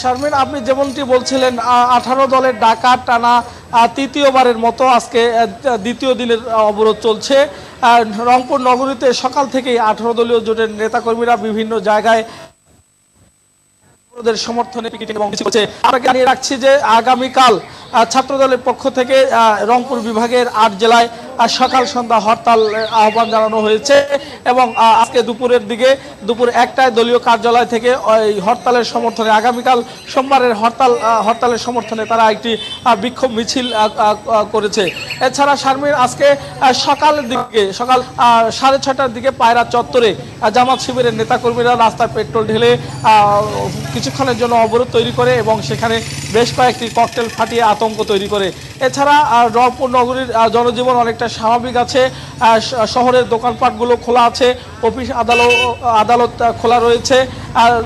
শারমিন, আপনি যেমনটি বলছিলেন 18 দলের ডাকা টানা তৃতীয়বারের মতো আজকে দ্বিতীয় দিনের অবরোধ চলছে। রংপুর নগরীতে সকাল থেকেই 18 দলীয় জোটের নেতাকর্মীরা বিভিন্ন জায়গায় সমর্থনে পিকেটিং এবং মিছিল করছে। আমরা জানিয়ে রাখছি যে আগামীকাল ছাত্রদলের পক্ষ থেকে রংপুর বিভাগের 8 জেলায় সকাল সন্ধ্যা হরতাল আহ্বান জানানো হয়েছে এবং আজকে দুপুর 1টায় দলীয় কার্যালয় থেকে ওই হরতালের সমর্থনে আগামীকাল সোমবারের হরতালের সমর্থনে তারা একটি বিক্ষোভ মিছিল করেছে। এছাড়া শারমিন, আজকে সকাল 6:30টার দিকে পায়রা চত্বরে জামাত শিবিরের নেতাকর্মীরা রাস্তায় পেট্রোল ঢেলে কিছুক্ষণের জন্য অবরোধ তৈরি করে এবং সেখানে বেশ কয়েকটি ককটেল ফাটিয়ে আতঙ্ক তৈরি করে। এছাড়া রংপুর নগরীর জনজীবন অনেকটা স্বাভাবিক আছে। শহরের দোকানপাটগুলো খোলা আছে, অফিস আদালত খোলা রয়েছে।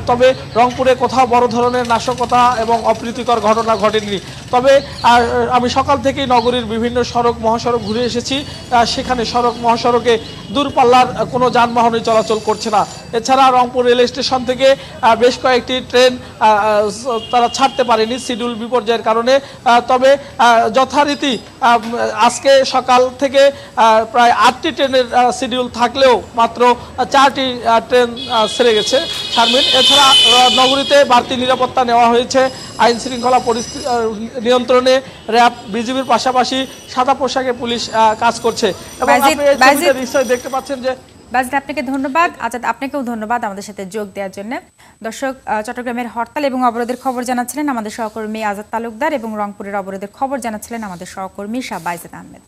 তবে রংপুরে কোথাও বড় ধরনের নাশকতা এবং অপ্রীতিকর ঘটনা ঘটেনি। তবে আমি সকাল থেকেই নগরীর বিভিন্ন সড়ক মহাসড়ক ঘুরে এসেছি। সেখানে সড়ক মহাসড়কে দূরপাল্লার কোনো যানবাহনই চলাচল করছে না। এছাড়া রংপুর রেল স্টেশন থেকে বেশ কয়েকটি ট্রেন তারা ছাড়তে পারেনি শিডিউল বিপর্যয়ের কারণে। তবে যথারীতি আজকে সকাল থেকে প্রায় 8টি ট্রেনের শিডিউল থাকলেও মাত্র 4টি ট্রেন ছেড়ে গেছে শারমিন। এছাড়া নগরীতে বাড়তি নিরাপত্তা নেওয়া হয়েছে। আইন শৃঙ্খলা পরিস্থিতি নিয়ন্ত্রণে র্যাব, বিজিবির পাশাপাশি সাদা পোশাকে পুলিশ কাজ করছে এবং আপনি এই ছবিতে নিশ্চয়ই দেখতে পাচ্ছেন যে বাজিদ, আপনাকে ধন্যবাদ। আজাদ, আপনাকেও ধন্যবাদ আমাদের সাথে যোগ দেওয়ার জন্য। দর্শক, চট্টগ্রামের হরতাল এবং অবরোধের খবর জানাচ্ছিলেন আমাদের সহকর্মী আজাদ তালুকদার এবং রংপুরের অবরোধের খবর জানাচ্ছিলেন আমাদের সহকর্মী শাহ বাইজিদ আহমেদ।